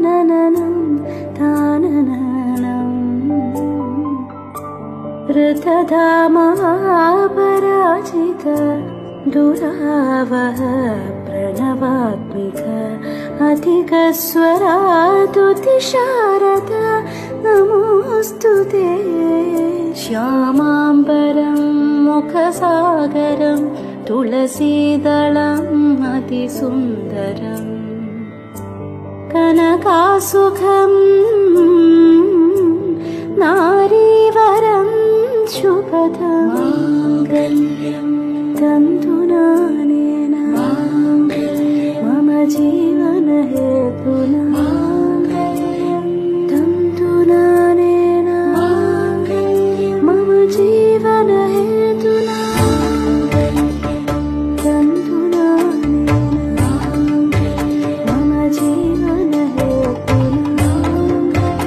तानननं तानननं रथधामापराजित दुरावह प्रणवात्मिक अधिकस्वरातुतिशारद नमोऽस्तु ते श्यामाम्बरं मुखसागरं तुलसीदलम् अतिसुन्दरम् कनकासुखं नारीवरं शुभदं तन्तुनानेन मम जीवन हेतुना